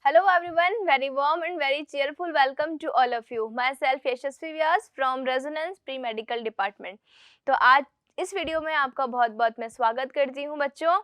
Hello everyone, very warm and very cheerful welcome to all of you. Myself Yashasvi Vyas from Resonance Pre Medical Department. तो आज इस video में आपका बहुत बहुत मैं स्वागत करती हूँ बच्चों।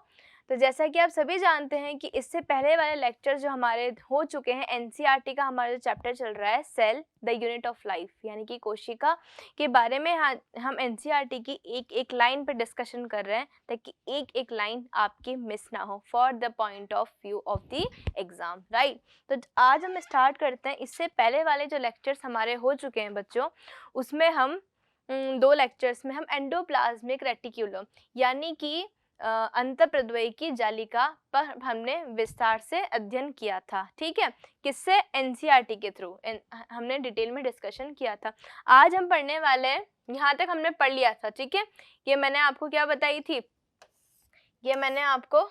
तो जैसा कि आप सभी जानते हैं कि इससे पहले वाले लेक्चर जो हमारे हो चुके हैं, एनसीईआरटी का हमारा जो चैप्टर चल रहा है cell the unit of life यानी कि कोशिका के बारे में हम एनसीईआरटी की एक एक लाइन पर डिस्कशन कर रहे हैं ताकि एक एक लाइन आपकी मिस ना हो for the point of view of the exam, right. तो आज हम स्टार्ट करते हैं। इससे पहले वाले जो लेक्चर्स हमारे हो चुके हैं बच्चों, उसमें हम दो लेक्चर्स में हम एंडोप्लाज्मिक रेटिक्यूलम यानी कि अंतःप्रद्वयी जालिका पर हमने विस्तार से अध्ययन किया था, ठीक है। किससे? एनसीईआरटी के थ्रू हमने डिटेल में डिस्कशन किया था। आज हम पढ़ने वाले हैं, यहाँ तक हमने पढ़ लिया था, ठीक है। ये मैंने आपको क्या बताई थी, ये मैंने आपको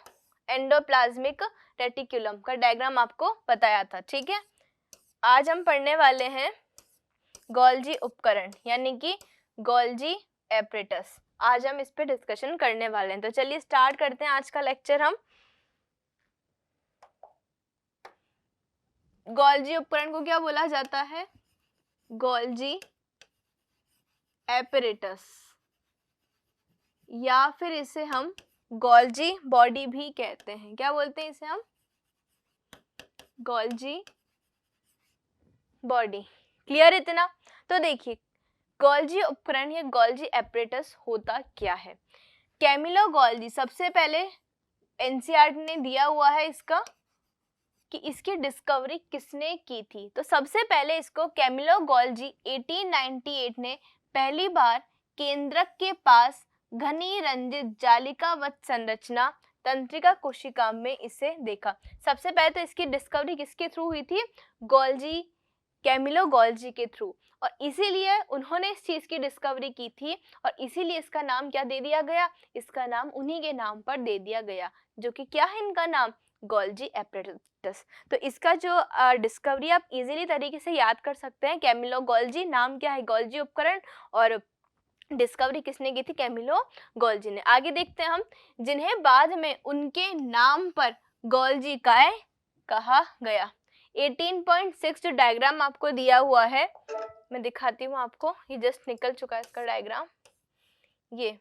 एंडोप्लाज्मिक रेटिक्यूलम का डायग्राम आपको बताया था, ठीक है। आज हम पढ़ने वाले हैं गोल्जी उपकरण यानी कि गोल्जी एपरेटस। आज हम इस पे डिस्कशन करने वाले हैं। तो चलिए स्टार्ट करते हैं आज का लेक्चर। हम गोल्जी उपकरण को क्या बोला जाता है? गोल्जी एपरेटस, या फिर इसे हम गोल्जी बॉडी भी कहते हैं। क्या बोलते हैं इसे हम? Golgi body. क्लियर इतना? तो देखिए गोल्जी उपकरण या गोल्जी एपरेटस होता क्या है। कैमिलो गोल्जी सबसे पहले एनसीईआरटी ने दिया हुआ है इसका कि इसकी डिस्कवरी किसने की थी। तो सबसे पहले इसको कैमिलो गोल्जी 1898 ने पहली बार केंद्रक के पास घनी रंजित जालिकावत संरचना तंत्रिका कोशिका में इसे देखा। सबसे पहले तो इसकी डिस्कवरी किसके थ्रू हुई थी? गोल्जी, कैमिलो गोल्जी के थ्रू। और इसीलिए उन्होंने इस चीज की डिस्कवरी की थी और इसीलिए इसका नाम क्या दे दिया गया? इसका नाम उन्हीं के नाम पर दे दिया गया, जो कि क्या है इनका नाम? Golgi apparatus. तो इसका जो डिस्कवरी आप इजीली तरीके से याद कर सकते हैं। कैमिलो गोल्जी, नाम क्या है? गोल्जी उपकरण, और डिस्कवरी किसने की थी? कैमिलो गोल्जी ने। आगे देखते हैं हम, जिन्हें बाद में उनके नाम पर गोल्जी काय कहा गया। 18.6 जो डायग्राम आपको दिया हुआ है मैं दिखाती हूँ आपको, ये जस्ट निकल चुका है इसका डायग्राम। ये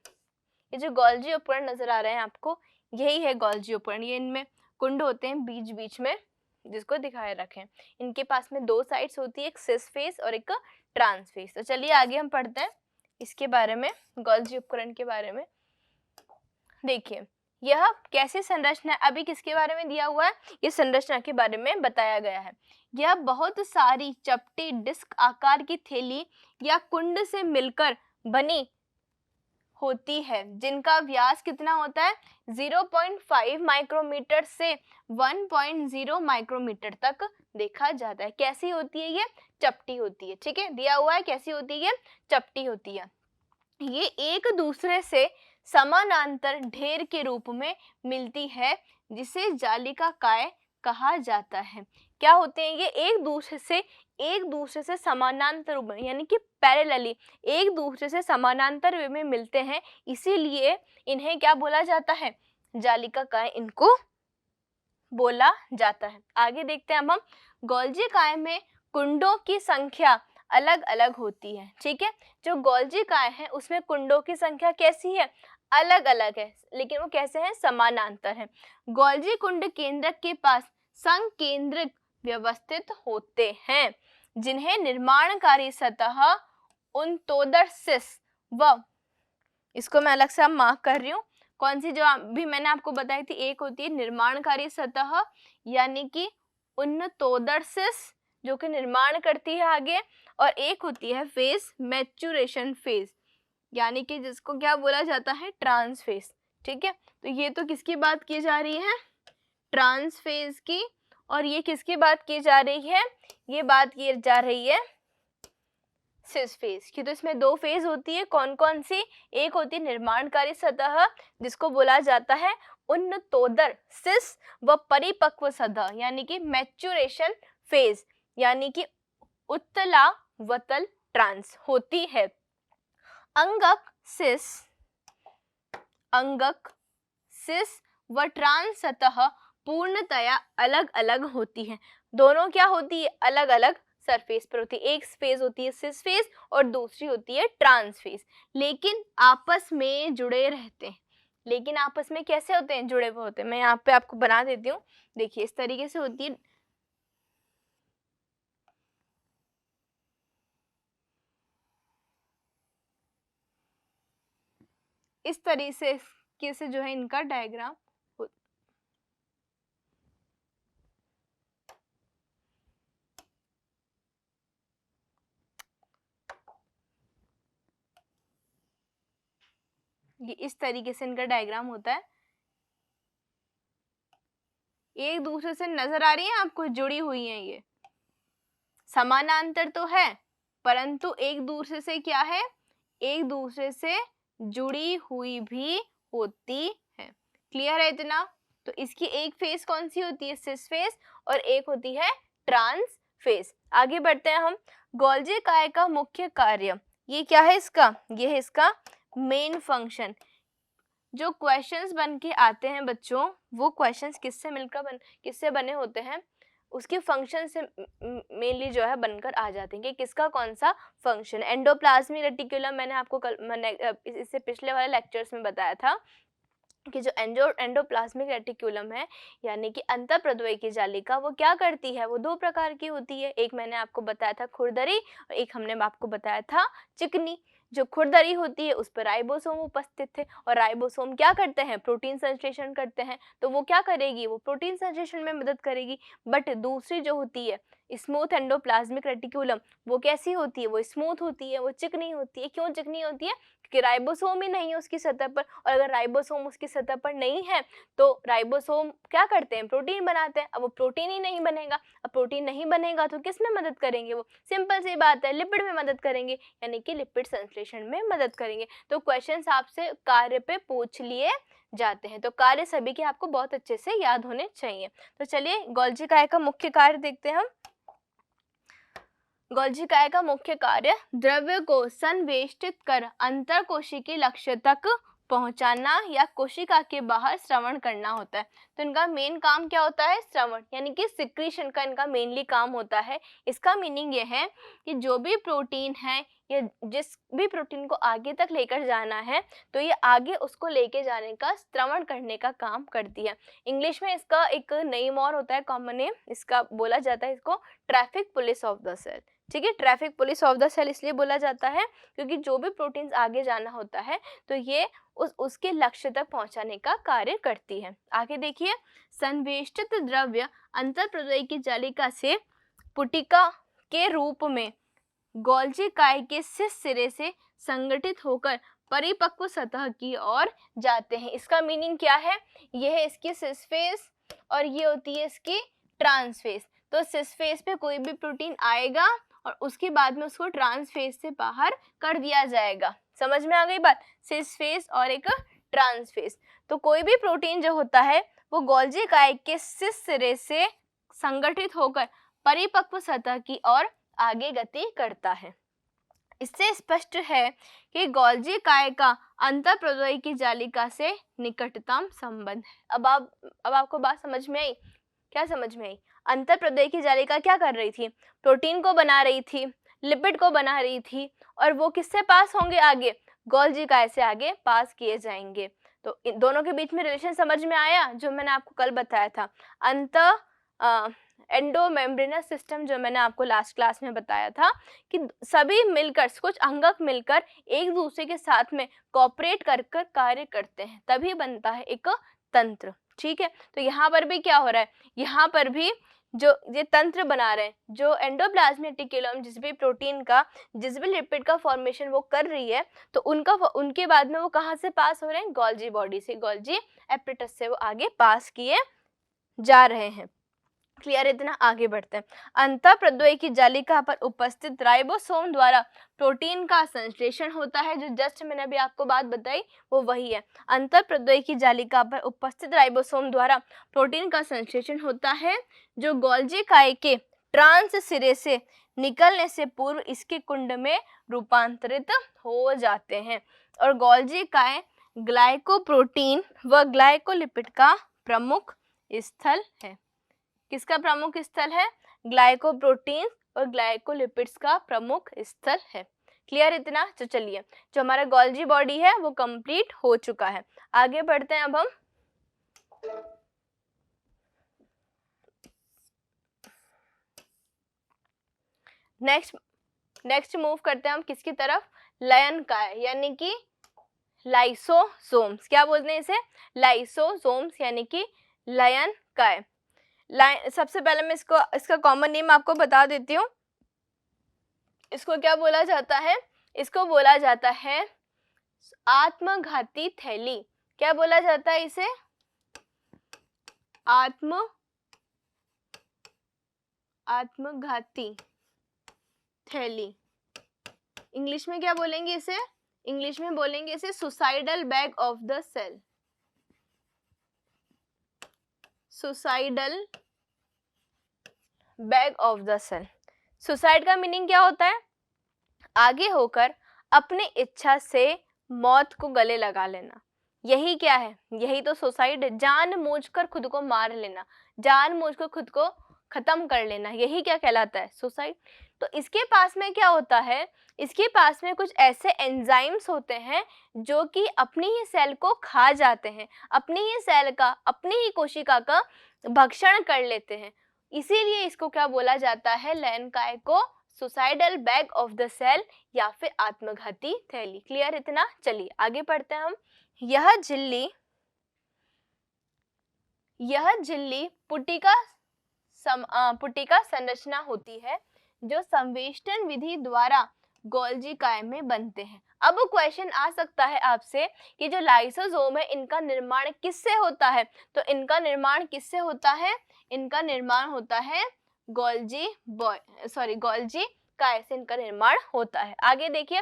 जो गोल्जी उपकरण नजर आ रहे हैं आपको, यही है गोल्जी उपकरण। ये इनमें कुंड होते हैं बीच बीच में, जिसको दिखाए रखें। इनके पास में दो साइड्स होती है, एक सिस फेस और एक ट्रांस फेस। तो चलिए आगे हम पढ़ते हैं इसके बारे में, गोल्जी उपकरण के बारे में। देखिए यह कैसी संरचना है, अभी किसके बारे में दिया हुआ है? ये संरचना के बारे में बताया गया है। यह बहुत सारी चपटी डिस्क आकार की थैली या कुंड से मिलकर बनी होती है, जिनका व्यास कितना होता है? 0.5 माइक्रोमीटर से 1.0 माइक्रोमीटर तक देखा जाता है। कैसी होती है ये? चपटी होती है, ठीक है। दिया हुआ है कैसी होती है? चपटी होती है। ये एक दूसरे से समानांतर ढेर के रूप में मिलती है, जिसे जालिका काय कहा जाता है। क्या होते हैं ये? एक दूसरे से समानांतर रूप में यानी कि पैरेलली एक दूसरे से समानांतर वे में मिलते हैं, इसीलिए इन्हें क्या बोला जाता है? जालिका काय इनको बोला जाता है। आगे देखते हैं हम गोल्जी काय में कुंडों की संख्या अलग अलग होती है, ठीक है। जो गोल्जी काय है उसमें कुंडों की संख्या कैसी है? अलग अलग है, लेकिन वो कैसे हैं? समानांतर है। गोल्जी कुंड केंद्रक के पास संकेंद्रित व्यवस्थित होते हैं, जिन्हें निर्माणकारी सतह उनतोदरसिस व, इसको मैं अलग से मार्क कर रही हूँ, कौन सी जो अभी मैंने आपको बताई थी, एक होती है निर्माणकारी सतह यानी कि उनतोदरसिस जो कि निर्माण करती है आगे, और एक होती है फेज, मैच्योरेशन फेज यानी कि जिसको क्या बोला जाता है? ट्रांस फेज, ठीक है। तो ये तो किसकी बात की जा रही है? ट्रांस फेज की। और ये किसकी बात की जा रही है? ये बात की जा रही है सिस फेज की। तो इसमें दो फेज होती है, कौन कौन सी? एक होती है निर्माणकारी सतह जिसको बोला जाता है उन्नतोदर सिस, व परिपक्व सतह यानी कि मैच्योरेशन फेज यानी कि उत्तलावतल ट्रांस होती है। अंगक सिस व ट्रांस सतह पूर्णतया अलग अलग होती है। दोनों क्या होती है, अलग अलग सरफेस पर होती है। एक फेज होती है सिस फेज और दूसरी होती है ट्रांस फेज, लेकिन आपस में जुड़े रहते हैं। लेकिन आपस में कैसे होते हैं, जुड़े हुए होते हैं। मैं यहाँ पे आपको बना देती हूँ, देखिए इस तरीके से होती है। इस तरीके से कैसे जो है इनका डायग्राम ये इस तरीके से इनका डायग्राम होता है। एक दूसरे से नजर आ रही है आपको, जुड़ी हुई है, ये समानांतर तो है परंतु एक दूसरे से क्या है, एक दूसरे से जुड़ी हुई भी होती है। क्लियर है इतना? तो इसकी एक फेस कौन सी होती है, सिस फेस, और एक होती है ट्रांस फेस। आगे बढ़ते हैं हम। गोल्जी काय का मुख्य कार्य, ये क्या है इसका, ये है इसका मेन फंक्शन। जो क्वेश्चंस बन के आते हैं बच्चों, वो क्वेश्चंस किससे बने होते हैं, उसके फंक्शन से मेनली जो है बनकर आ जाते हैं कि किसका कौन सा फंक्शन। एंडोप्लाज्मिक रेटिकुलम मैंने आपको इससे पिछले वाले लेक्चर्स में बताया था कि जो एंडोप्लाज्मिक रेटिकुलम है यानी कि अंतःप्रद्वयी जालिका, वो क्या करती है, वो दो प्रकार की होती है। एक मैंने आपको बताया था खुरदरी और एक हमने आपको बताया था चिकनी। जो खुरदरी होती है उस पर राइबोसोम उपस्थित थे और राइबोसोम क्या करते हैं, प्रोटीन संश्लेषण करते हैं, तो वो क्या करेगी, वो प्रोटीन संश्लेषण में मदद करेगी। बट दूसरी जो होती है स्मूथ एंडोप्लाज्मिक रेटिकुलम, वो कैसी होती है, वो स्मूथ होती है, वो चिकनी होती है। क्यों चिकनी होती है, कि राइबोसोम ही नहीं है उसकी सतह पर, और अगर राइबोसोम उसकी सतह पर नहीं है तो राइबोसोम क्या करते हैं, प्रोटीन बनाते हैं। अब वो प्रोटीन ही नहीं बनेगा, अब प्रोटीन नहीं बनेगा तो किस में मदद करेंगे, वो सिंपल सी बात है, लिपिड में मदद करेंगे, यानी कि लिपिड संश्लेषण में मदद करेंगे। तो क्वेश्चंस आपसे कार्य पे पूछ लिए जाते हैं, तो कार्य सभी के आपको बहुत अच्छे से याद होने चाहिए। तो चलिए गोल्जी काय का मुख्य कार्य देखते हैं हम। गोल्जी काय का मुख्य कार्य द्रव्य को संवेष्टित कर अंतरकोशिकीय लक्ष्य तक पहुंचाना या कोशिका के बाहर श्रवण करना होता है। तो इनका मेन काम क्या होता है, श्रवण, यानी कि सिक्रीशन का इनका मेनली काम होता है। इसका मीनिंग ये है कि जो भी प्रोटीन है या जिस भी प्रोटीन को आगे तक लेकर जाना है तो ये आगे उसको लेके जाने का, श्रवण करने का काम करती है। इंग्लिश में इसका एक नेम और होता है, कॉमन नेम इसका बोला जाता है, इसको traffic police of the cell. ठीक है, traffic police of the cell इसलिए बोला जाता है क्योंकि जो भी प्रोटीन्स आगे जाना होता है तो ये उसके लक्ष्य तक पहुंचाने का कार्य करती है। आगे देखिए, संवेष्टित द्रव्य अंतःप्रद्वयी जालिका से पुटिका के रूप में गोल्जी काय के शीर्ष सिरे से संगठित होकर परिपक्व सतह की ओर जाते हैं। इसका मीनिंग क्या है, यह है इसकी सिस फेस और ये होती है इसकी ट्रांस फेस। तो सिस फेस पे कोई भी प्रोटीन आएगा और उसके बाद में उसको ट्रांस फेस से बाहर कर दिया जाएगा। समझ में आ गई बात, सिस फेस और एक ट्रांस फेस। तो कोई भी प्रोटीन जो होता है वो गोल्जी काय के शीर्ष सिरे से संगठित होकर परिपक्व सतह की ओर आगे गति करता है। इससे स्पष्ट है कि गोल्जी काय का अंतःप्रद्वयी जालिका से निकटतम संबंध है। अब आपको बात समझ में आई, क्या समझ में आई? अंतःप्रद्वयी जालिका क्या कर रही थी, प्रोटीन को बना रही थी, लिपिड को बना रही थी, और वो किससे पास होंगे आगे, गोल्जी काय से आगे पास किए जाएंगे। तो इन दोनों के बीच में रिलेशन समझ में आया, जो मैंने आपको कल बताया था। एंडोमेम्ब्रेनस सिस्टम जो मैंने आपको लास्ट क्लास में बताया था कि सभी मिलकर, कुछ अंगक मिलकर एक दूसरे के साथ में कोऑपरेट कर कार्य करते हैं, तभी बनता है एक तंत्र। ठीक है, तो यहाँ पर भी क्या हो रहा है, यहाँ पर भी जो ये तंत्र बना रहे हैं, जो एंडोप्लाज्मिक रेटिकुलम जिस भी प्रोटीन का, जिस भी लिपिड का फॉर्मेशन वो कर रही है, तो उनके बाद में वो कहाँ से पास हो रहे हैं, गोल्जी बॉडी से, गोल्जी एपरेटस से वो आगे पास किए जा रहे हैं। क्लियर, इतना आगे बढ़ते हैं। अंतःप्रद्वयी जालिका पर उपस्थित राइबोसोम द्वारा प्रोटीन का संश्लेषण होता है। जो जस्ट मैंने अभी आपको बात बताई वो वही है। अंतःप्रद्वयी जालिका पर उपस्थित राइबोसोम द्वारा प्रोटीन का संश्लेषण होता है जो गोल्जी काय के ट्रांस सिरे से निकलने से पूर्व इसके कुंड में रूपांतरित हो जाते हैं। और गोल्जी काय ग्लाइकोप्रोटीन व ग्लाइकोलिपिड का प्रमुख स्थल है। किसका प्रमुख स्थल है? ग्लाइकोप्रोटीन और ग्लाइकोलिपिड्स का प्रमुख स्थल है। क्लियर इतना? तो चलिए, जो हमारा गोल्जी बॉडी है वो कंप्लीट हो चुका है। आगे बढ़ते हैं अब हम। नेक्स्ट मूव करते हैं हम किसकी तरफ? लयन का है, यानी कि लाइसोसोम्स। क्या बोलते हैं इसे? लाइसोसोम्स, यानी कि लयन का है। सबसे पहले मैं इसका कॉमन नेम आपको बता देती हूँ। इसको क्या बोला जाता है? इसको बोला जाता है आत्मघाती थैली। क्या बोला जाता है इसे? आत्मघाती थैली। इंग्लिश में क्या बोलेंगे इसे? इंग्लिश में बोलेंगे इसे suicidal bag of the cell. Suicidal bag of the cell. Suicide का मीनिंग क्या होता है? आगे होकर अपनी इच्छा से मौत को गले लगा लेना। यही क्या है? यही तो सुसाइड है। जानबूझकर खुद को मार लेना, जानबूझकर खुद को खत्म कर लेना, यही क्या कहलाता है? सुसाइड। तो इसके पास में क्या होता है? इसके पास में कुछ ऐसे एंजाइम्स होते हैं जो कि अपनी ही सेल को खा जाते हैं, अपनी ही सेल का, अपनी ही कोशिका का भक्षण कर लेते हैं। इसीलिए इसको क्या बोला जाता है? लयन काय को suicidal bag of the cell या फिर आत्मघाती थैली। क्लियर इतना? चलिए आगे पढ़ते हैं हम। यह झिल्ली पुटिका संरचना होती है जो संवेष्टन विधि द्वारा गोल्जी काय में बनते हैं। अब क्वेश्चन आ सकता है आपसे कि जो लाइसोसोम है इनका निर्माण किससे होता है? तो इनका निर्माण किससे होता है? इनका निर्माण होता है गोल्जी काय से इनका निर्माण होता है। आगे देखिए,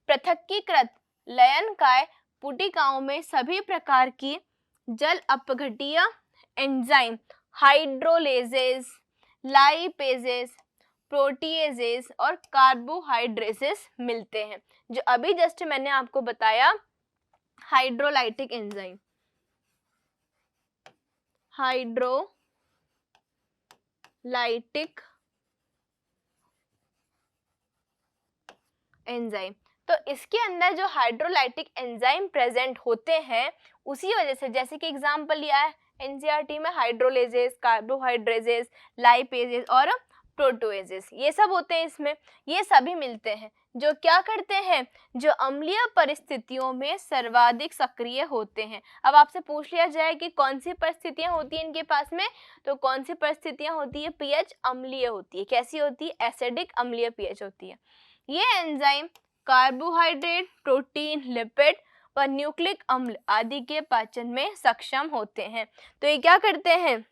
पृथक्कीकृत लयन काय पुटिकाओं में सभी प्रकार की जल अपघटीय एंजाइम हाइड्रोलेजेस, लाइपेजेस, प्रोटीएजेस और कार्बोहाइड्रेसेस मिलते हैं, जो अभी जस्ट मैंने आपको बताया हाइड्रोलाइटिक एंजाइम। हाइड्रोलाइटिक एंजाइम, तो इसके अंदर जो हाइड्रोलाइटिक एंजाइम प्रेजेंट होते हैं उसी वजह से, जैसे कि एग्जांपल लिया है एनसीईआरटी में, हाइड्रोलेजेस, कार्बोहाइड्रेजेस, लाइपेजेस और प्रोटोएजेस, ये सब होते हैं इसमें। ये सभी मिलते हैं जो क्या करते हैं? जो अम्लीय परिस्थितियों में सर्वाधिक सक्रिय होते हैं। अब आपसे पूछ लिया जाए कि कौन सी परिस्थितियां होती हैं इनके पास में, तो कौन सी परिस्थितियां होती है? पीएच अम्लीय होती है। कैसी होती है? एसिडिक अम्लीय पीएच होती है। ये एंजाइम कार्बोहाइड्रेट, प्रोटीन, लिपिड व न्यूक्लिक अम्ल आदि के पाचन में सक्षम होते हैं। तो ये क्या करते हैं?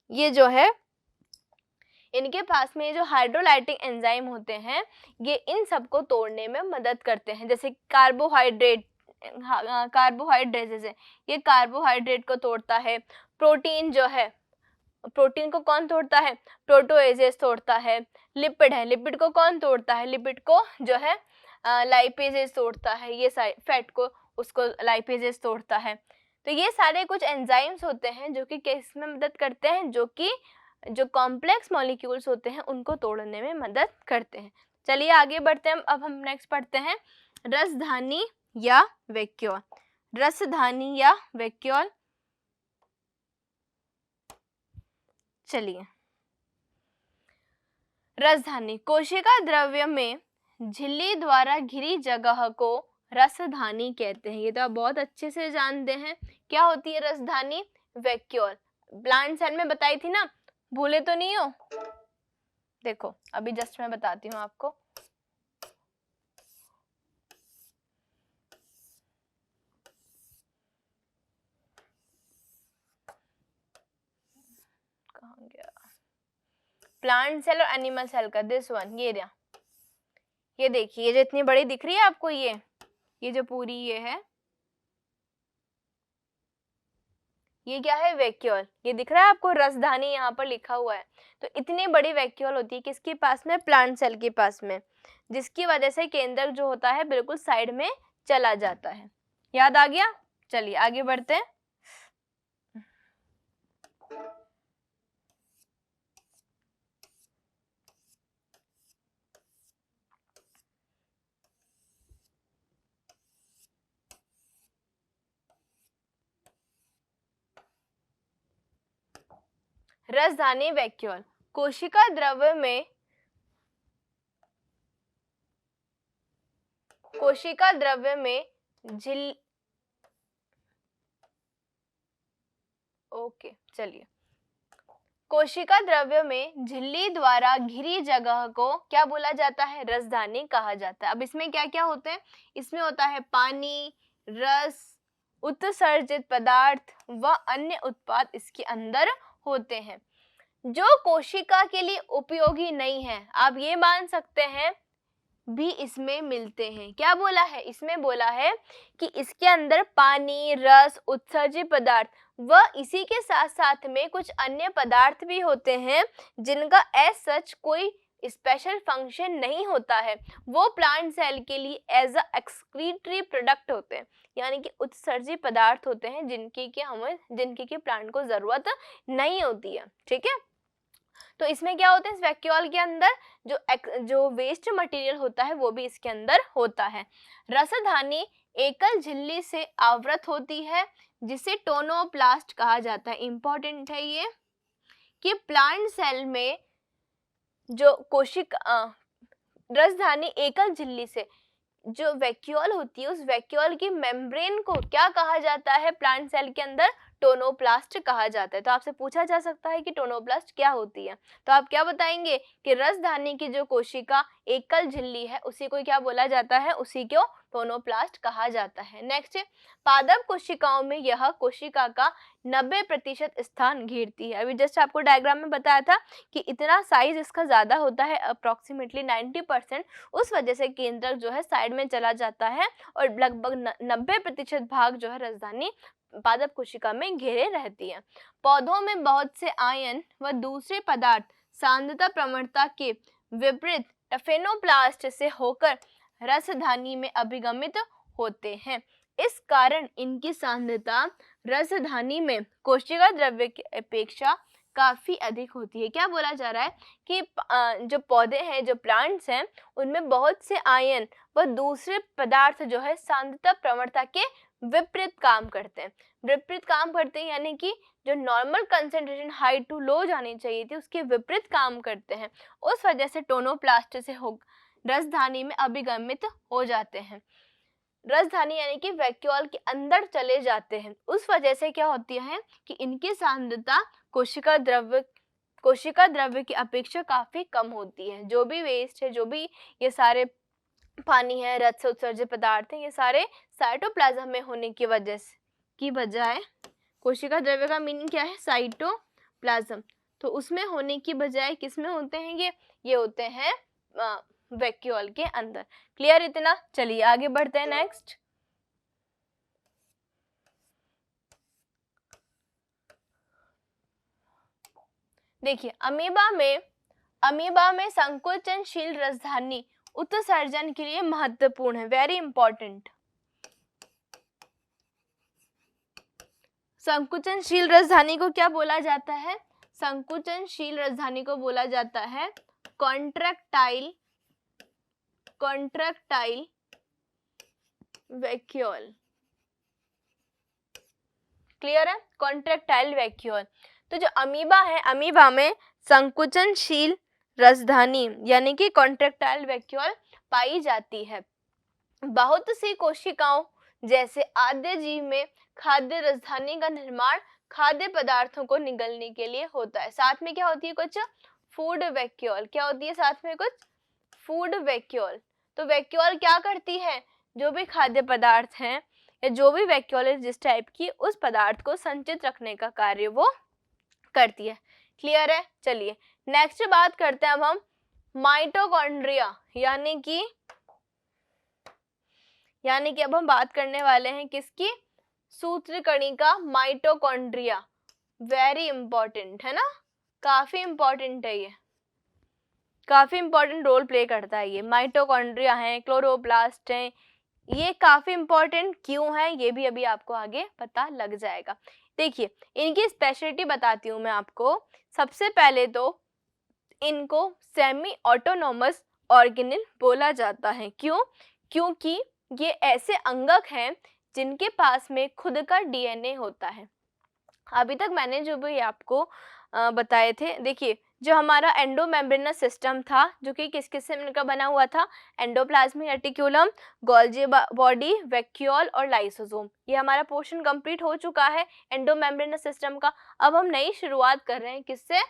ये जो है इनके पास में जो हाइड्रोलाइटिक एंजाइम होते हैं ये इन सबको तोड़ने में मदद करते हैं। जैसे कार्बोहाइड्रेट्स है, ये कार्बोहाइड्रेट को तोड़ता है। प्रोटीन जो है, प्रोटीन को कौन तोड़ता है? प्रोटोएजेस तोड़ता है। लिपिड है, लिपिड को कौन तोड़ता है? लिपिड को जो है लाइपेजेस तोड़ता है। ये फैट को उसको लाइपेजेस तोड़ता है। तो ये सारे कुछ एंजाइम्स होते हैं जो कि किस में मदद करते हैं? जो कि जो कॉम्प्लेक्स मॉलिक्यूल्स होते हैं उनको तोड़ने में मदद करते हैं। चलिए आगे बढ़ते हैं। अब हम नेक्स्ट पढ़ते हैं रसधानी या वैक्यूल। रसधानी या वैक्यूल, चलिए। रसधानी कोशिका द्रव्य में झिल्ली द्वारा घिरी जगह को रसधानी कहते हैं। ये तो आप बहुत अच्छे से जानते हैं। क्या होती है रसधानी? वैक्यूल। प्लांट सेल में बताई थी ना, भूले तो नहीं हो? देखो अभी जस्ट मैं बताती हूँ आपको। कहाँ गया? प्लांट सेल और एनिमल सेल का दिस वन, ये रहा। ये देखिए, ये जो इतनी बड़ी दिख रही है आपको, ये जो पूरी ये है, ये क्या है? वैक्यूल। ये दिख रहा है आपको, रसधानी यहाँ पर लिखा हुआ है। तो इतनी बड़ी वैक्यूल होती है किसके पास में? प्लांट सेल के पास में, जिसकी वजह से केंद्रक जो होता है बिल्कुल साइड में चला जाता है। याद आ गया? चलिए आगे बढ़ते हैं। रसधानी वैक्यूल। कोशिका द्रव्य में झिल्ली चलिए, कोशिका द्रव्य में झिल्ली द्वारा घिरी जगह को क्या बोला जाता है? रसधानी कहा जाता है। अब इसमें क्या क्या होते हैं? इसमें होता है पानी, रस, उत्सर्जित पदार्थ व अन्य उत्पाद इसके अंदर होते हैं जो कोशिका के लिए उपयोगी नहीं है। आप ये मान सकते हैं भी इसमें मिलते हैं। क्या बोला है? इसमें बोला है कि इसके अंदर पानी, रस, उत्सर्जित पदार्थ व इसी के साथ साथ में कुछ अन्य पदार्थ भी होते हैं जिनका एज सच कोई स्पेशल फंक्शन नहीं होता है। वो प्लांट सेल के लिए एज अ एक्सक्रीटरी प्रोडक्ट होते हैं, यानी कि उत्सर्जित पदार्थ होते हैं जिनकी कि प्लांट को जरूरत नहीं होती है। ठीक है, तो इसमें क्या होता है? इस वैक्यूल के अंदर जो वेस्ट मटेरियल होता है वो भी इसके अंदर होता है। रसधानी एकल झिल्ली से आवृत होती है जिसे टोनोप्लास्ट कहा जाता है। इंपॉर्टेंट है ये कि प्लांट सेल में जो रसधानी एकल झिल्ली से जो वैक्यूल होती है, उस वैक्यूल की मेम्ब्रेन को क्या कहा जाता है? प्लांट सेल के अंदर टोनोप्लास्ट कहा जाता है। तो आपसे पूछा जा सकता है कि टोनोप्लास्ट क्या होती है, तो आप क्या बताएंगे कि रसधानी की जो कोशिका एकल झिल्ली है उसी को क्या बोला जाता है? उसी को टोनोप्लास्ट कहा जाता है। नेक्स्ट, पादप कोशिकाओं में यह कोशिका का 90% स्थान घेरती है। अभी जस्ट आपको डायग्राम में बताया था कि इतना साइज इसका ज्यादा होता है, अप्रोक्सीमेटली 90%, उस वजह से केंद्रक जो है साइड में चला जाता है और लगभग 90% भाग जो है रसधानी पादप कोशिका में घेरे रहती है। पौधों में बहुत से आयन व दूसरे पदार्थ सांद्रता प्रवणता के विपरीत टफेनोप्लास्ट से होकर रसधानी में अभिगमित होते हैं। इस कारण इनकी सांद्रता रसधानी में कोशिका द्रव्य की अपेक्षा काफी अधिक होती है। क्या बोला जा रहा है कि जो पौधे हैं, जो प्लांट्स हैं, उनमें बहुत से आयन व दूसरे पदार्थ जो है सांद्रता प्रवणता के विपरीत काम करते हैं, यानी कि जो normal concentration high to low जानी चाहिए थी उसके विपरीत काम करते हैं। उस वजह से टोनोप्लास्ट से रसधानी में अभिगमित हो जाते हैं। रसधानी यानी कि वैक्यूल के अंदर चले जाते हैं। उस वजह से क्या होती है कि इनकी सांद्रता कोशिका द्रव्य की अपेक्षा काफी कम होती है। जो भी वेस्ट है, जो भी ये सारे पानी है, रस से उत्सर्जित पदार्थ है, ये सारे साइटोप्लाज्म में होने की वजह से की बजाय, कोशिका द्रव्य का मीनिंग क्या है? साइटोप्लाज्म, तो उसमें होने की बजाय किस में होते हैं? ये होते हैं वैक्यूल के अंदर। क्लियर इतना? चलिए आगे बढ़ते हैं। नेक्स्ट, देखिए अमीबा में संकोचनशील रसधानी उत्सर्जन के लिए महत्वपूर्ण है। Very important. संकुचनशील रसधानी को क्या बोला जाता है? संकुचनशील रसधानी को बोला जाता है कॉन्ट्रैक्टाइल वैक्यूल। क्लियर है? Contractile vacuole. तो जो अमीबा है, अमीबा में संकुचनशील रसधानी यानी कि कॉन्ट्रैक्टाइल वैक्यूल पाई जाती है। बहुत सी कोशिकाओं जैसे आद्य जीव में खाद्य रसधानी का निर्माण खाद्य पदार्थों को निगलने के लिए होता है। साथ में क्या होती है? कुछ फूड वैक्यूल। क्या होती है साथ में? कुछ फूड वैक्यूल। तो वैक्यूल क्या करती है? जो भी खाद्य पदार्थ हैं या जो भी वैक्यूल है जिस टाइप की, उस पदार्थ को संचित रखने का कार्य वो करती है। क्लियर है? चलिए नेक्स्ट बात करते हैं अब हम माइटोकॉन्ड्रिया, यानी कि अब हम बात करने वाले हैं किसकी? सूत्रकणिका माइटोकॉन्ड्रिया। वेरी इंपॉर्टेंट है ना, काफी इंपॉर्टेंट है, ये काफी इंपॉर्टेंट रोल प्ले करता है। ये माइटोकॉन्ड्रिया है, क्लोरोप्लास्ट है, ये काफी इंपॉर्टेंट क्यों है ये भी अभी आपको आगे पता लग जाएगा। देखिए इनकी स्पेशलिटी बताती हूँ मैं आपको। सबसे पहले तो इनको सेमी ऑटोनोमस ऑर्गेनेल बोला जाता है। क्यों? क्योंकि ये ऐसे अंगक हैं जिनके पास में खुद का डीएनए होता है। अभी तक मैंने जो भी आपको बताए थे। देखिए जो हमारा एंडोमेम्ब्रेनस सिस्टम था जो कि किस किस से मिलकर बना हुआ था, endoplasmic reticulum, Golgi body, vacuole और लाइसोसोम। ये हमारा पोर्शन कंप्लीट हो चुका है एंडोमेम्ब्रेनस सिस्टम का। अब हम नई शुरुआत कर रहे हैं किससे,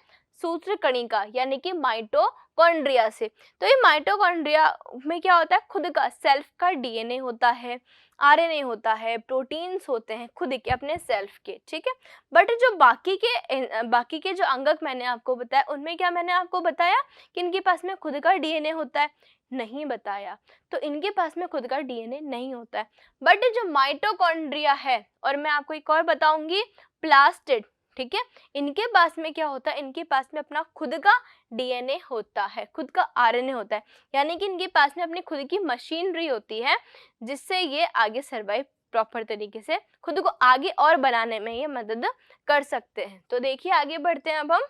सूत्रकणिका यानी कि माइटोकॉन्ड्रिया से। तो ये माइटोकॉन्ड्रिया में क्या होता है, खुद का सेल्फ का डीएनए होता है, आरएनए होता है, प्रोटीन्स होते हैं खुद के अपने सेल्फ के, ठीक है। बट जो बाकी के जो अंगक मैंने आपको बताया उनमें क्या मैंने आपको बताया कि इनके पास में खुद का डीएनए होता है, नहीं बताया। तो इनके पास में खुद का डीएनए नहीं होता है। बट जो माइटोकॉन्ड्रिया है, और मैं आपको एक और बताऊंगी, प्लास्टिड, ठीक है, इनके पास में क्या होता है, इनके पास में अपना खुद का डीएनए होता है, खुद का आरएनए होता है, यानी कि इनके पास में अपनी खुद की मशीनरी होती है जिससे ये आगे सर्वाइव प्रॉपर तरीके से खुद को आगे और बनाने में ये मदद कर सकते हैं। तो देखिए आगे बढ़ते हैं अब हम।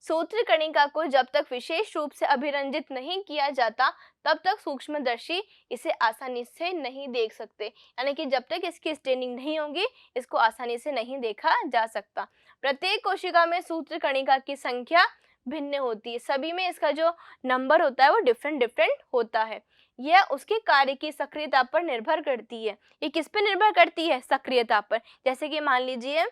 सूत्रकणिका को जब तक विशेष रूप से अभिरंजित नहीं किया जाता तब तक सूक्ष्मदर्शी इसे आसानी से नहीं देख सकते, यानी कि जब तक इसकी स्टेनिंग नहीं होगी इसको आसानी से नहीं देखा जा सकता। प्रत्येक कोशिका में सूत्रकणिका की संख्या भिन्न होती है, सभी में इसका जो नंबर होता है वो डिफरेंट होता है। यह उसके कार्य की सक्रियता पर निर्भर करती है। ये किस पे निर्भर करती है, सक्रियता पर। जैसे कि मान लीजिए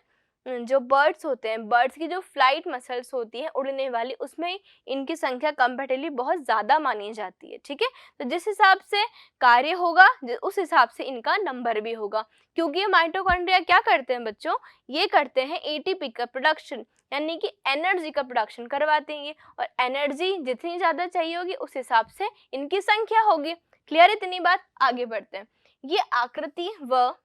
जो बर्ड्स होते हैं, बर्ड्स की जो फ्लाइट मसल्स होती है उड़ने वाली, उसमें इनकी संख्या कंपैरेटिवली बहुत ज़्यादा मानी जाती है, ठीक है। तो जिस हिसाब से कार्य होगा उस हिसाब से इनका नंबर भी होगा, क्योंकि ये माइटोकॉन्ड्रिया क्या करते हैं बच्चों, ये करते हैं एटीपी का प्रोडक्शन, यानी कि एनर्जी का प्रोडक्शन करवाते हैं ये, और एनर्जी जितनी ज़्यादा चाहिए होगी उस हिसाब से इनकी संख्या होगी। क्लियर इतनी बात, आगे बढ़ते हैं। ये आकृति व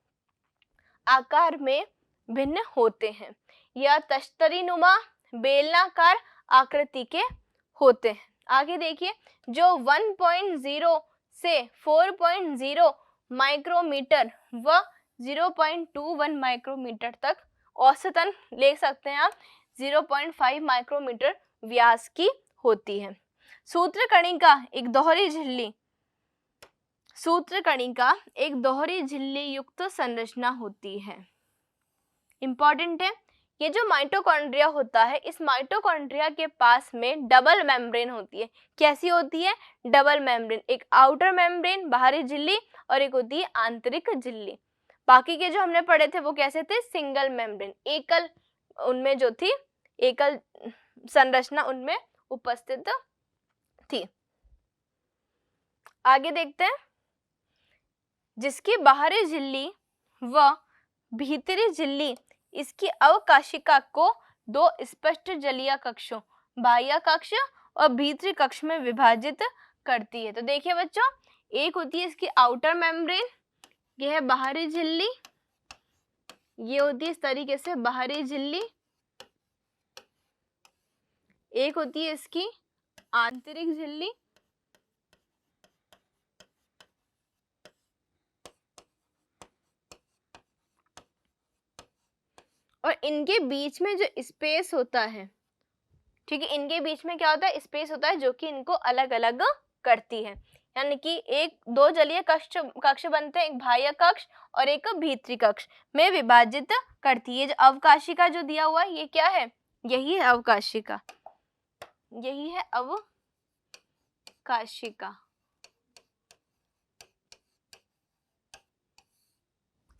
आकार में भिन्न होते हैं, यह तश्तरीनुमा बेलनाकार आकृति के होते हैं। आगे देखिए, जो 1.0 से 4.0 माइक्रोमीटर व 0.21 माइक्रोमीटर तक औसतन ले सकते हैं आप 0.5 माइक्रोमीटर व्यास की होती है। सूत्रकणिका एक दोहरी झिल्ली युक्त संरचना होती है। इंपॉर्टेंट है, ये जो माइटोकॉन्ड्रिया होता है इस माइटोकॉन्ड्रिया के पास में डबल मेम्ब्रेन होती है। कैसी होती है, डबल मेम्ब्रेन, एक आउटर मेम्ब्रेन बाहरी झिल्ली और एक होती है आंतरिक झिल्ली। बाकी के जो हमने पढ़े थे वो कैसे थे, सिंगल मेम्ब्रेन, एकल, उनमें जो थी एकल संरचना उनमें उपस्थित थी। आगे देखते हैं, जिसकी बाहरी झिल्ली व भीतरी झिल्ली इसकी अवकाशिका को दो स्पष्ट जलीय कक्षों, बाह्य कक्ष और भीतरी कक्ष में विभाजित करती है। तो देखिए बच्चों, एक होती है इसकी आउटर मेम्ब्रेन, यह है बाहरी झिल्ली, ये होती है इस तरीके से बाहरी झिल्ली, एक होती है इसकी आंतरिक झिल्ली, और इनके बीच में जो स्पेस होता है, ठीक है, इनके बीच में क्या होता है, स्पेस होता है जो कि इनको अलग अलग करती है, यानी कि एक दो जलीय कक्ष बनते हैं, एक बाह्य कक्ष और एक भीतरी कक्ष में विभाजित करती है। जो अवकाशिका जो दिया हुआ है ये क्या है, यही है अवकाशिका, यही है अवकाशिका।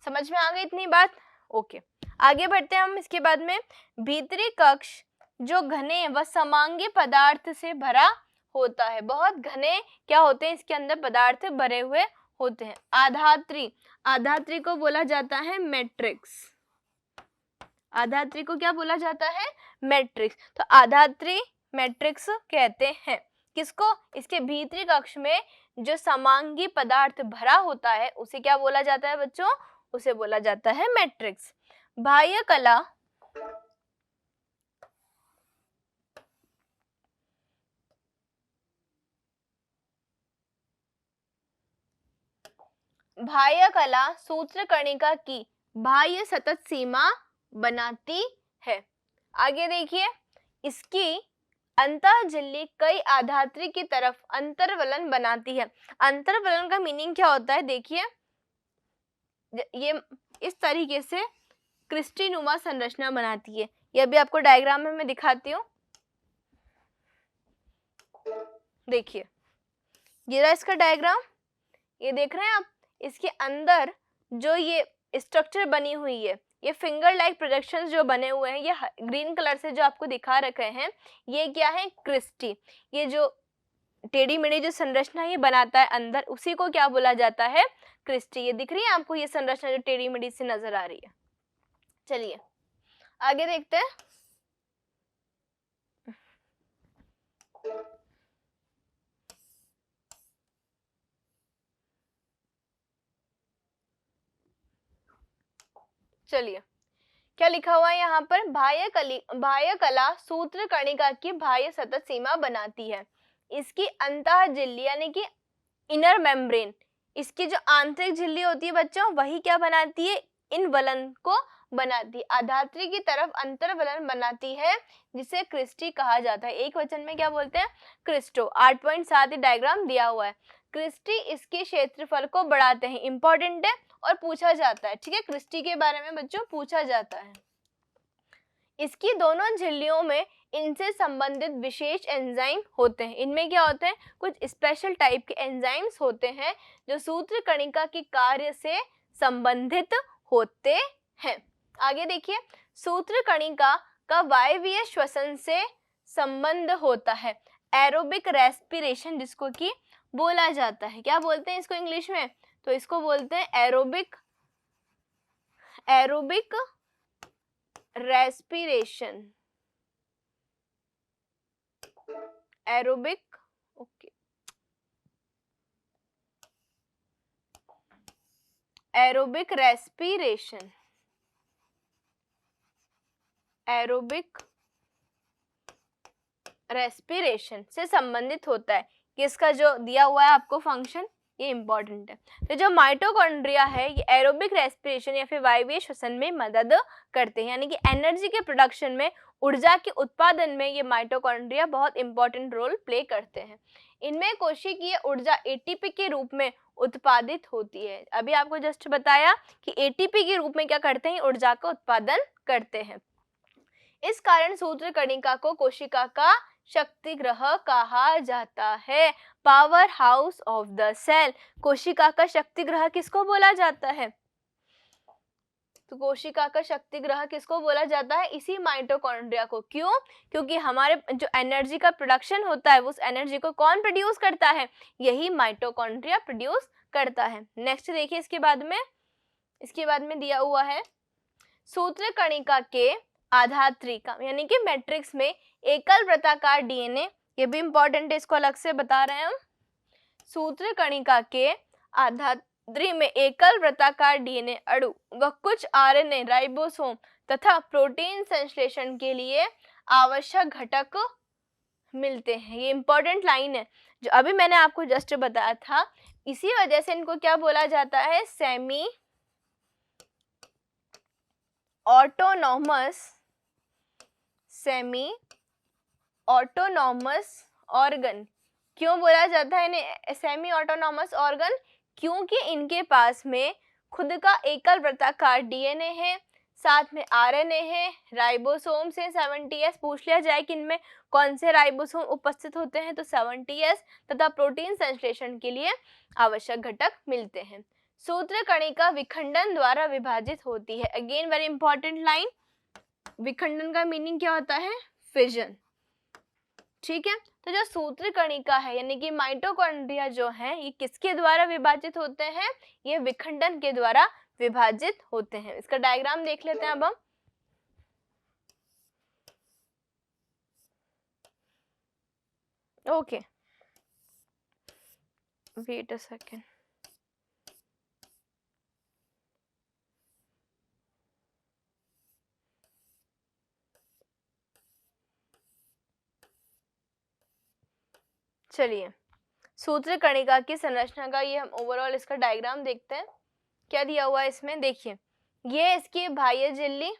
समझ में आ गई इतनी बात, ओके। आगे बढ़ते हैं हम। इसके बाद में भीतरी कक्ष जो घने व समांगी पदार्थ से भरा होता है, बहुत घने क्या होते हैं इसके अंदर पदार्थ भरे हुए होते हैं। आधात्री को बोला जाता है मैट्रिक्स, आधात्री को क्या बोला जाता है, मैट्रिक्स। तो आधात्री मैट्रिक्स कहते हैं किसको, इसके भीतरी कक्ष में जो समांगी पदार्थ भरा होता है उसे क्या बोला जाता है बच्चों, उसे बोला जाता है मैट्रिक्स। बाह्य कला सूत्रकणिका की बाह्य सतत सीमा बनाती है। आगे देखिए, इसकी अंतः झिल्ली कई आधात्री की तरफ अंतर्वलन बनाती है। अंतर्वलन का मीनिंग क्या होता है, देखिए ये इस तरीके से क्रिस्टी नुमा संरचना बनाती है। ये अभी आपको डायग्राम में मैं दिखाती हूँ। देखिए ये रहा इसका डायग्राम, ये देख रहे हैं आप। इसके अंदर जो ये स्ट्रक्चर बनी हुई है, ये फिंगर लाइक प्रोजेक्शंस जो बने हुए हैं, ये ग्रीन कलर से जो आपको दिखा रखे हैं, ये क्या है, क्रिस्टी। ये जो टेढ़ी मेढ़ी जो संरचना ये बनाता है अंदर, उसी को क्या बोला जाता है, क्रिस्टी। ये दिख रही है आपको ये संरचना जो टेढ़ी मेढ़ी सी नजर आ रही है। चलिए आगे देखते हैं। चलिए क्या लिखा हुआ है यहाँ पर, बाह्य कला सूत्र कणिका की बाह्य सतत सीमा बनाती है। इसकी अंतः झिल्ली यानी कि इनर मेम्ब्रेन, इसकी जो आंतरिक झिल्ली होती है बच्चों, वही क्या बनाती है, इन वलन को बनाती है। आधात्री की तरफ अंतर वलन बनाती है, जिसे क्रिस्टी कहा जाता है। एक वचन में क्या बोलते हैं, क्रिस्टो। 8.7 डायग्राम दिया हुआ है। क्रिस्टी इसके क्षेत्रफल को बढ़ाते हैं, इंपॉर्टेंट है और पूछा जाता है, ठीक है। क्रिस्टी के बारे में बच्चों पूछा जाता है। इसकी दोनों झिल्लियों में इनसे संबंधित विशेष एंजाइम होते हैं। इनमें क्या होते हैं, कुछ स्पेशल टाइप के एंजाइम्स होते हैं जो सूत्र कणिका के कार्य से संबंधित होते हैं। आगे देखिए, सूत्र कणिका का वायवीय श्वसन से संबंध होता है, एरोबिक रेस्पिरेशन जिसको कि बोला जाता है। क्या बोलते हैं इसको इंग्लिश में, तो इसको बोलते हैं aerobic respiration, aerobic, okay, aerobic respiration, aerobic respiration से संबंधित होता है। किसका जो दिया हुआ है आपको फंक्शन, ये इंपॉर्टेंट है। तो जो माइटोकॉन्ड्रिया है ये एरोबिक रेस्पिरेशन या फिर वायवीय श्वसन में मदद करते हैं, यानी कि एनर्जी के प्रोडक्शन में, ऊर्जा के उत्पादन में ये माइटोकॉन्ड्रिया बहुत इंपॉर्टेंट रोल प्ले करते हैं। इनमें कोशिकीय ऊर्जा एटीपी के रूप में उत्पादित होती है। अभी आपको जस्ट बताया कि एटीपी के रूप में क्या करते हैं, ऊर्जा का उत्पादन करते हैं। इस कारण सूत्र कणिका को कोशिका का शक्तिग्रह कहा जाता है, power house of the cell. कोशिका का शक्तिग्रह किसको बोला जाता है, तो कोशिका का शक्तिग्रह किसको बोला जाता है, इसी माइटोकॉन्ड्रिया को। क्यों, क्योंकि हमारे जो एनर्जी का प्रोडक्शन होता है, उस एनर्जी को कौन प्रोड्यूस करता है, यही माइटोकॉन्ड्रिया प्रोड्यूस करता है। नेक्स्ट देखिए, इसके बाद में दिया हुआ है, सूत्र कणिका के आधात्री का यानी कि मैट्रिक्स में एकल वृत्ताकार डीएनए, ये भी इंपॉर्टेंट है, इसको अलग से बता रहे हैं हम। सूत्र कणिका के आधात्री में एकल वृत्ताकार डीएनए अणु व कुछ आरएनए, राइबोसोम तथा प्रोटीन संश्लेषण के लिए आवश्यक घटक मिलते हैं। ये इंपॉर्टेंट लाइन है जो अभी मैंने आपको जस्ट बताया था। इसी वजह से इनको क्या बोला जाता है, सेमी ऑटोनॉमस ऑर्गन। क्यों बोला जाता है इन्हें सेमी ऑटोनॉमस ऑर्गन, क्योंकि इनके पास में खुद का एकल वृत्ताकार डीएनए है, साथ में आरएनए है, राइबोसोम से 70S, पूछ लिया जाए कि इनमें कौन से राइबोसोम उपस्थित होते हैं तो 70S, तथा प्रोटीन संश्लेषण के लिए आवश्यक घटक मिलते हैं। सूत्र कणिका विखंडन द्वारा विभाजित होती है। अगेन वेरी इंपॉर्टेंट लाइन, विखंडन का मीनिंग क्या होता है, फिजन, ठीक है। तो जो सूत्र कणिका है यानी कि माइटोकॉन्ड्रिया जो है, ये किसके द्वारा विभाजित होते हैं, ये विखंडन के द्वारा विभाजित होते हैं। इसका डायग्राम देख लेते हैं अब हम। Okay, wait a second. चलिए, सूत्र कणिका की संरचना का ये हम ओवरऑल इसका डायग्राम देखते हैं। क्या दिया हुआ है इसमें, देखिए, ये इसकी बाह्य झिल्ली,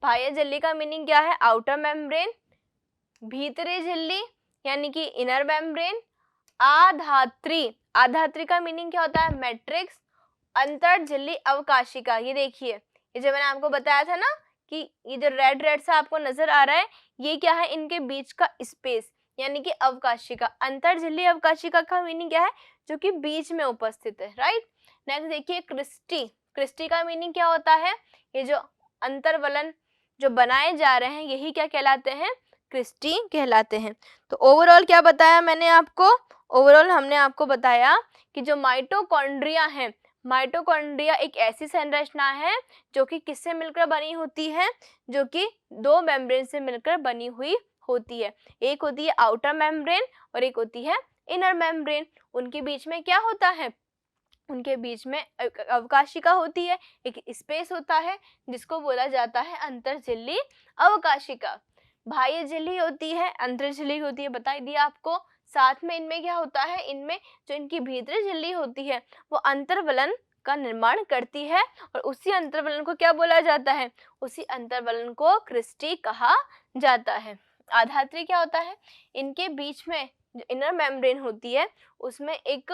बाह्य झिल्ली का मीनिंग क्या है, आउटर मेम्ब्रेन, भीतरी झिल्ली यानी कि इनर मेम्ब्रेन, आधात्री का मीनिंग क्या होता है, मैट्रिक्स, अंतर झिल्ली अवकाशिका। ये देखिए ये जो मैंने आपको बताया था ना कि ये जो रेड रेड सा आपको नजर आ रहा है, ये क्या है, इनके बीच का स्पेस यानी कि अवकाशिका। अंतरझिल्ली अवकाशिका का मीनिंग क्या है, जो कि बीच में उपस्थित है, राइट। नेक्स्ट देखिए क्रिस्टी। क्रिस्टी का मीनिंग क्या होता है, ये जो अंतरवलन जो बनाए जा रहे हैं यही क्या कहलाते हैं, क्रिस्टी कहलाते हैं। तो ओवरऑल क्या बताया मैंने आपको, ओवरऑल हमने आपको बताया कि जो माइटोकॉन्ड्रिया है, माइटोकॉन्ड्रिया एक ऐसी संरचना है जो कि किससे मिलकर बनी होती है, जो कि दो मेम्ब्रेन से मिलकर बनी हुई होती है। एक होती है आउटर मेम्ब्रेन और एक होती है इनर मेम्ब्रेन। उनके बीच में क्या होता है, उनके बीच में अवकाशिका होती है, एक स्पेस होता है जिसको बोला जाता है अंतरझिल्ली अवकाशिका। बाह्य झिल्ली होती है, अंतरझिल्ली होती है, बता दिया आपको। साथ में इनमें क्या होता है, इनमें जो इनकी भीतरी झिल्ली होती है वो अंतरवलन का निर्माण करती है और उसी अंतरवलन को क्या बोला जाता है, उसी अंतरवलन को क्रिस्टी कहा जाता है। आधात्री क्या होता है, इनके बीच में जो इनर मेम्ब्रेन होती है उसमें एक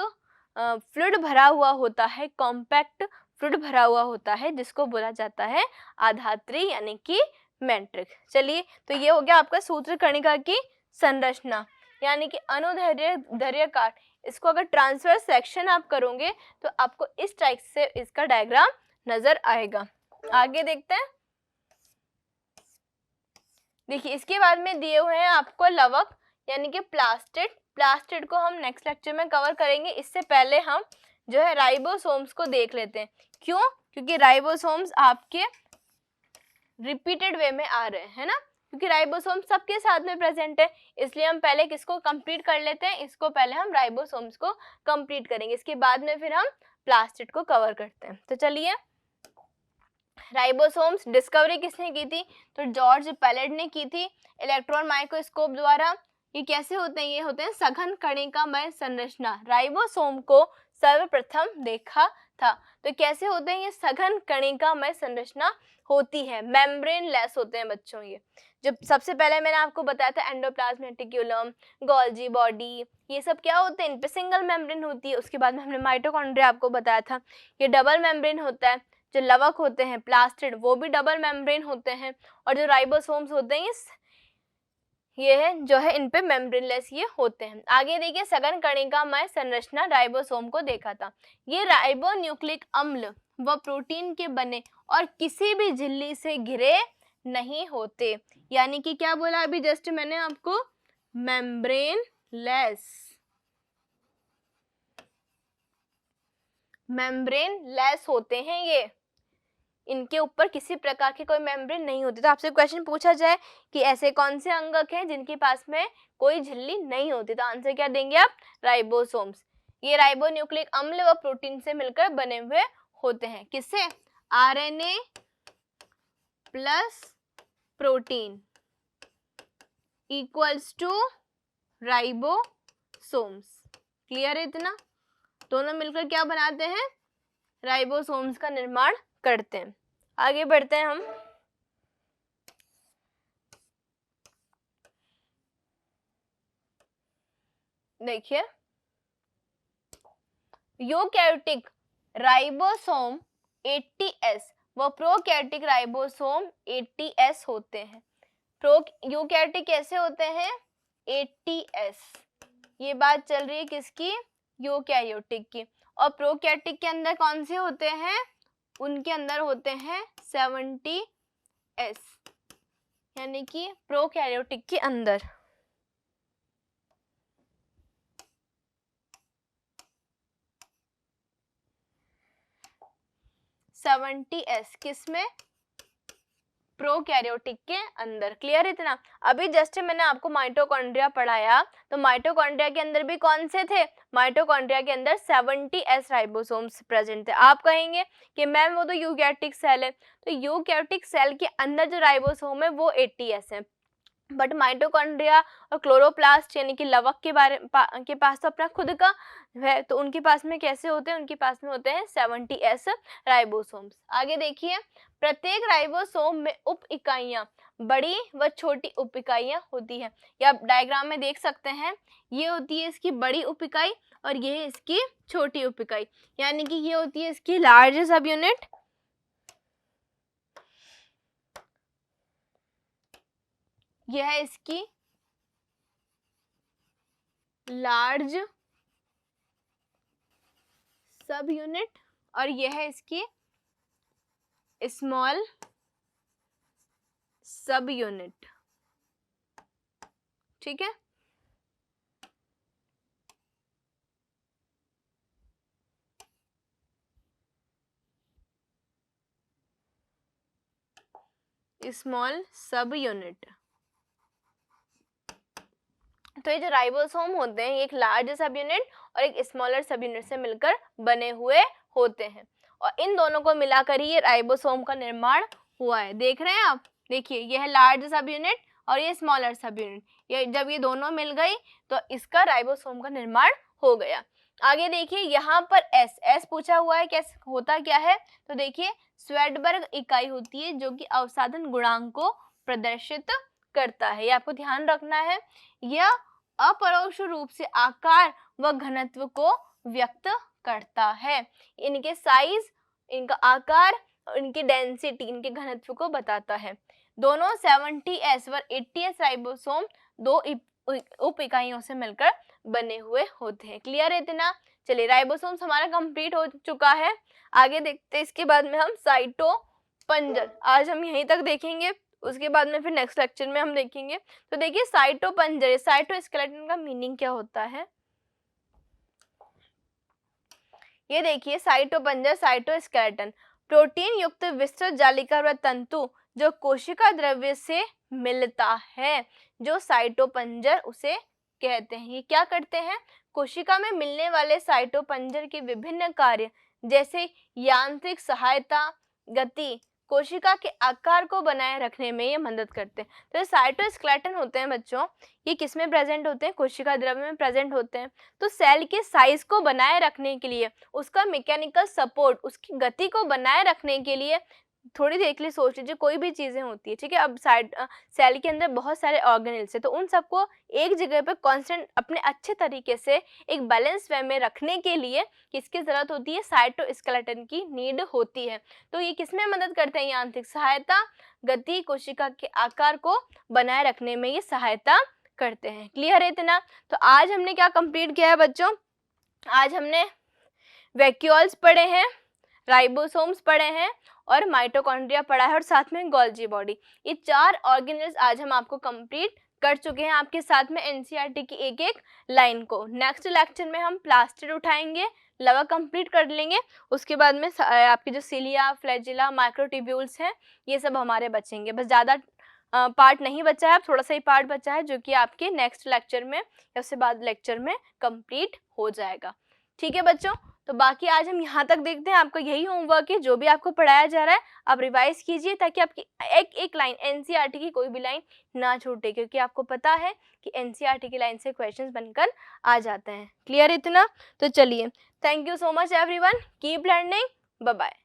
फ्लूइड भरा हुआ होता है, कॉम्पैक्ट फ्लूइड भरा हुआ होता है जिसको बोला जाता है आधात्री यानी कि मैट्रिक्स। चलिए, तो ये हो गया आपका सूत्रकर्णिका की संरचना यानी कि अनुदैर्घ्यकार। इसको अगर ट्रांसफर सेक्शन आप करोगे तो आपको इस टाइप से इसका डायग्राम नजर आएगा। आगे देखते हैं। देखिए इसके बाद में दिए हुए हैं आपको लवक यानी कि प्लास्टिड। प्लास्टिड को हम नेक्स्ट लेक्चर में कवर करेंगे। इससे पहले हम जो है राइबोसोम्स को देख लेते हैं। क्यों, क्योंकि राइबोसोम्स आपके रिपीटेड वे में आ रहे हैं ना, क्योंकि राइबोसोम सबके साथ में प्रेजेंट है, इसलिए हम पहले किसको कंप्लीट कर लेते हैं, इसको पहले हम राइबोसोम्स को कंप्लीट करेंगे, इसके बाद में फिर हम प्लास्टिड को कवर करते हैं। तो चलिए, राइबोसोम्स डिस्कवरी किसने की थी, तो जॉर्ज पैलेड ने की थी इलेक्ट्रॉन माइक्रोस्कोप द्वारा। ये कैसे होते हैं, ये होते हैं सघन कणिकामय संरचना। राइबोसोम को सर्वप्रथम देखा था। तो कैसे होते हैं, ये सघन कणिकामय संरचना होती है, मेम्ब्रेन लेस होते हैं बच्चों। ये जो सबसे पहले मैंने आपको बताया था एंडोप्लाज्म रेटिक्यूलम, गोल्जी बॉडी, ये सब क्या होते हैं, इन पे सिंगल मेम्ब्रेन होती है। उसके बाद में हमने माइटोकॉन्ड्रिया आपको बताया था, ये डबल मेम्ब्रेन होता है। जो लवक होते हैं प्लास्टिड वो भी डबल मेम्ब्रेन होते हैं, और जो राइबोसोम्स होते हैं ये है जो है इन पे मेम्ब्रेनलेस ये होते हैं। आगे देखिए, सघन कणिकामय संरचना राइबोसोम को देखा था। ये राइबोन्यूक्लिक अम्ल व प्रोटीन के बने और किसी भी झिल्ली से घिरे नहीं होते, यानी कि क्या बोला अभी जस्ट मैंने आपको, मेम्ब्रेनलेस, मेम्ब्रेनलेस होते हैं ये, इनके ऊपर किसी प्रकार की कोई मेम्ब्रेन नहीं होती। तो आपसे क्वेश्चन पूछा जाए कि ऐसे कौन से अंगक हैं जिनके पास में कोई झिल्ली नहीं होती, तो आंसर क्या देंगे आप, राइबोसोम्स। ये राइबोन्यूक्लिक अम्ल व प्रोटीन से मिलकर बने हुए होते हैं। किससे, RNA plus protein equals to ribosomes. Clear है इतना, दोनों मिलकर क्या बनाते हैं, राइबोसोम्स का निर्माण करते हैं। आगे बढ़ते हैं हम। देखिए, यूकैरियोटिक राइबोसोम 80S व प्रोकैरियोटिक राइबोसोम 80S होते हैं। यूकैरियोटिक कैसे होते हैं, 80S। ये बात चल रही है किसकी, यूकैरियोटिक की। और प्रोकैरियोटिक के अंदर कौन से होते हैं, उनके अंदर होते हैं 70S, यानी कि प्रोकैरियोटिक के अंदर। किसमें, प्रोकैरियोटिक के अंदर। क्लियर इतना। अभी जस्ट मैंने आपको माइटोकॉन्ड्रिया पढ़ाया, तो माइटोकॉन्ड्रिया के अंदर भी कौन से थे, माइटोकॉन्ड्रिया के अंदर 70S राइबोसोम्स प्रेजेंट थे। आप कहेंगे कि मैम वो तो यूकैरियोटिक सेल है, तो यूकैरियोटिक सेल के अंदर जो राइबोसोम है वो 80S है, बट माइटोकॉन्ड्रिया और क्लोरोप्लास्ट यानी कि लवक के पास तो अपना खुद का है, तो उनके पास में कैसे होते हैं, उनके पास में होते हैं 70S राइबोसोम्स। आगे देखिए, प्रत्येक राइबोसोम में उप इकाइयां, बड़ी व छोटी उप इकाइयां होती है। या आप डायग्राम में देख सकते हैं, ये होती है इसकी बड़ी उप इकाई और ये है इसकी छोटी उप इकाई, यानी कि ये होती है इसकी लार्ज सब यूनिट यह है इसकी लार्ज सब यूनिट और यह है इसकी स्मॉल सब यूनिट। ठीक है, स्मॉल सब यूनिट। तो ये जो राइबोसोम होते हैं, एक लार्ज सब यूनिट और एक स्मॉलर सब यूनिट से मिलकर बने हुए होते हैं और इन दोनों को मिलाकर ही ये राइबोसोम का निर्माण हुआ है। देख रहे हैं आप, देखिए ये है लार्ज सब यूनिट और ये स्मॉलर सब यूनिट, ये जब ये दोनों मिल गई तो इसका राइबोसोम का निर्माण हो गया। आगे देखिए यहाँ पर एस पूछा हुआ है, कैसे होता क्या है, तो देखिए स्वेडबर्ग इकाई होती है जो कि अवसादन गुणांक को प्रदर्शित करता है। ये आपको ध्यान रखना है। यह अपरोक्ष रूप से आकार व घनत्व को व्यक्त करता है। इनके साइज, इनका आकार, इनकी डेंसिटी, इनके घनत्व को बताता है। दोनों 70S व 80S राइबोसोम दो उप इकाइयों से मिलकर बने हुए होते हैं। क्लियर है इतना? चलिए राइबोसोम्स हमारा कंप्लीट हो चुका है। आगे देखते हैं, इसके बाद में हम साइटोपंजर, आज हम यहीं तक देखेंगे, उसके बाद में फिर नेक्स्ट लेक्चर में हम देखेंगे। तो देखिए साइटोपंजर, साइटोस्केलेटन का मीनिंग क्या होता है, ये देखिए साइटोपंजर, साइटोस्केलेटन प्रोटीन युक्त विस्तृत जालिकावृत तंतु जो कोशिका द्रव्य से मिलता है, जो साइटोपंजर उसे कहते हैं। ये क्या करते हैं, कोशिका में मिलने वाले साइटोपंजर के विभिन्न कार्य जैसे यांत्रिक सहायता, गति, कोशिका के आकार को बनाए रखने में ये मदद करते हैं। तो ये साइटोस्केलेटन होते हैं बच्चों, ये किस में प्रेजेंट होते हैं, कोशिका द्रव्य में प्रेजेंट होते हैं। तो सेल के साइज को बनाए रखने के लिए, उसका मैकेनिकल सपोर्ट, उसकी गति को बनाए रखने के लिए, थोड़ी देर के लिए सोच लीजिए, कोई भी चीजें होती है, ठीक है, अब सेल के अंदर बहुत सारे ऑर्गेनेल्स है, तो उन सबको एक जगह पे कांस्टेंट अपने अच्छे तरीके से एक बैलेंस वे में रखने के लिए किसकी जरूरत होती है, साइटोस्केलेटन की नीड होती है। तो ये किसमें मदद करते हैं, यांत्रिक सहायता, गति, कोशिका के आकार को बनाए रखने में ये सहायता करते हैं। क्लियर है इतना? तो आज हमने क्या कंप्लीट किया है बच्चों, आज हमने वैक्यूल्स पढ़े हैं, राइबोसोम्स पढ़े हैं और माइटोकॉन्ड्रिया पढ़ा है और साथ में गोल्जी बॉडी। ये 4 ऑर्गेनेल्स आज हम आपको कंप्लीट कर चुके हैं, आपके साथ में एनसीईआरटी की एक एक लाइन को। नेक्स्ट लेक्चर में हम प्लास्टिड उठाएंगे, लवा कंप्लीट कर लेंगे, उसके बाद में आपके जो सिलिया, फ्लैजिला, माइक्रोट्यूब्यूल्स हैं, ये सब हमारे बचेंगे। बस ज़्यादा पार्ट नहीं बचा है, थोड़ा सा ही पार्ट बचा है जो कि आपके नेक्स्ट लेक्चर में या उससे बाद लेक्चर में कंप्लीट हो जाएगा। ठीक है बच्चों, तो बाकी आज हम यहाँ तक देखते हैं। आपका यही होमवर्क है, जो भी आपको पढ़ाया जा रहा है आप रिवाइज कीजिए ताकि आपकी एक एक लाइन एनसीईआरटी की कोई भी लाइन ना छूटे, क्योंकि आपको पता है कि एनसीईआरटी की लाइन से क्वेश्चंस बनकर आ जाते हैं। क्लियर इतना? तो चलिए, thank you so much everyone, keep learning, bye bye.